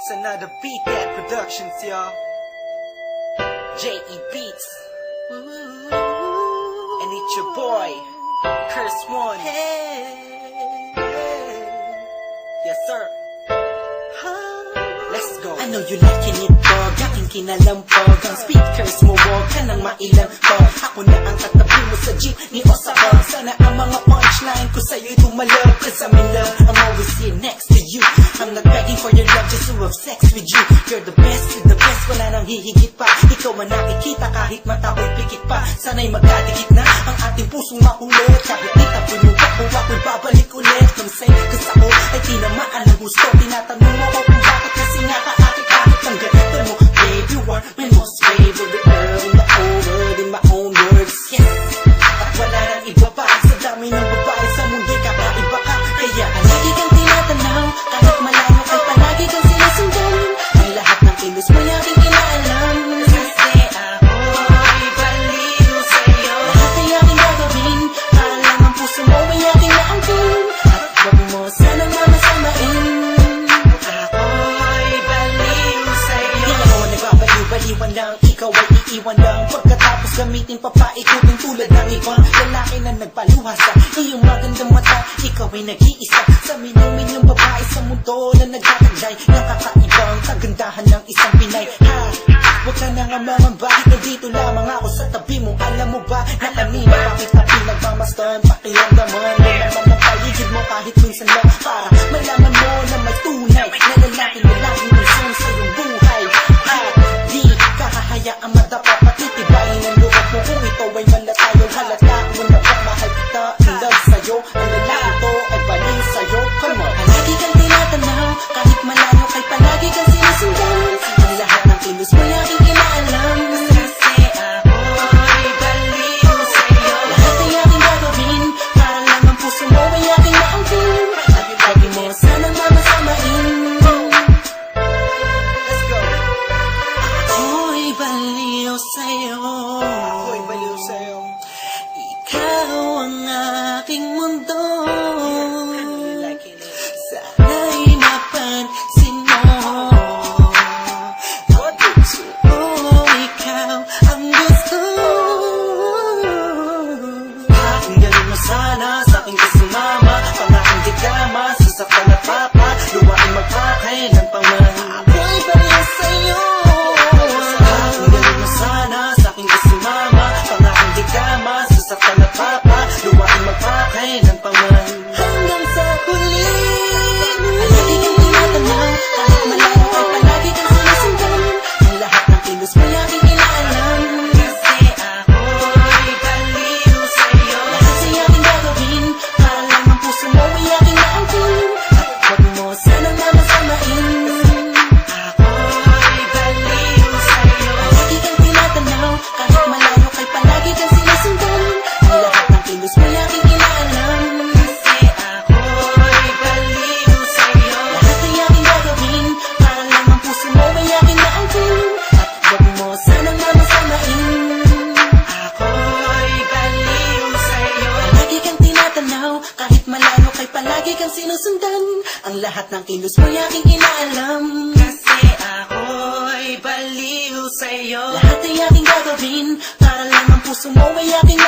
It's another Beat That Productions, y'all. J.E. Beats. And it's your boy, Curse One. Yes, sir. Let's go. I know you liking it, dog. Aking kinalampog. Ang speakers mo, wag ka nang mailang pog. Ako na ang katabi mo sa jeep ni Osaka. Sana ang mga punchline ko sa'yo'y tumalab. Cause I'm in love, I'm always here next to you. I'm not begging for your love just to have sex with you. You're the best with the best, wala nang hihigit pa. Ikaw ang nakikita kahit mata ko'y pikit pa. Sana'y magkadikit na ang ating pusong makulit. Kahit di tapunin ako, ako'y babalik ulit. Come say, cause ako ay tinamaan ng gusto. Tinatanong mo ko kung bakit kasi nga kaakit-akit ang ganito mo. Babe, you are my most favorite girl in the whole world, in my own words, yes. At wala nang iba pa sa dami ng babae sa mundo'y kakaiba ka. Kaya lagi kang tinatanaw, kahit malayo ay palagi kang sinusundan. Ang lahat ng kilos mo'y aking inaalam. Kasi ako'y baliw sa'yo. Lahat ay aking gagawin, para lang ang puso mo ay aking naangkin. At wag mo sanang mamasamain. Ako'y baliw sa'yo. Di ako nagbabaliw-baliwan lang, ikaw ay iiwan lang. Pagkatapos gamitin papaikutin tulad ng ibang lalaki na nagpaluha sa iyong magandang mata. Ikaw ay nag-iisa sa milyong babae sa mundo na nagtataglay ng kakaibang kagandahan ng isang Pinay. Ha! Huwag ka na nga mamamba, nandito lamang ako sa tabi mo. Alam mo ba na kanina bakit na pinagmamastan? Pakiramdaman mo naman ang paligid mo kahit minsan lang, para malaman mo na may tunay na lalaking concern sa iyong buhay. At di ka hahayaang madapa, patitibayin ang loob mo kung ito ay malatayo. Halata mo na pagmahal kita, in love sa'yo. Ang lalaki to ay baliw sa'yo. Come on. Palagi kang tinatanaw, kahit malayo kay palagi kang sinusundan. Ang lahat ng kilos mo'y aking inaalam. Kasi ako'y baliw sa'yo. Lahat ay aking gagawin, para lang ang puso mo ay aking naangkin. At lagi mo sanang mamasamain. Let's go. Ako'y baliw sa'yo. Ako'y baliw sa'yo. Ikaw ang aking mundo. Sana'y napansin mo. At puso ko, ikaw ang gusto. Pakinggan mo sana sa aking kasumama. Pangaking di kama, sasaktan at papa. Luwain magpakailan pang man. Ako'y baliw sa'yo. Pakinggan mo sana sa aking kasumama. Pangaking di kama, sasaktan at papa. Luwain magpakailan pang man. Hanggang sa huli. Palagi kang tinatanaw, kahit malayo ay palagi kang sinusundan. Ang lahat ng kilos mo'y aking inaalam. Kasi ako'y baliw sa'yo. Lahat ay aking gagawin, para lang ang puso mo ay aking naangkin. At wag mo sanang mamasamain. Ako'y baliw sa'yo. Palagi kang tinatanaw, kahit malayo kay palagi kang sinusundan. Ang lahat ng kilos mo'y aking inaalam. Kasi ako'y baliw sa'yo. Lahat ay aking gagawin, para lang ang puso mo ay aking naangkin. At wag mo sanang mamasamain. Ako'y baliw sa'yo. Palagi kang tinatanaw, kahit malayo kay palagi kang sinusundan. Ang lahat ng kilos mo'y aking inaalam. Kasi ako'y baliw sa'yo. Lahat ay aking gagawin, para lang ang puso mo ay aking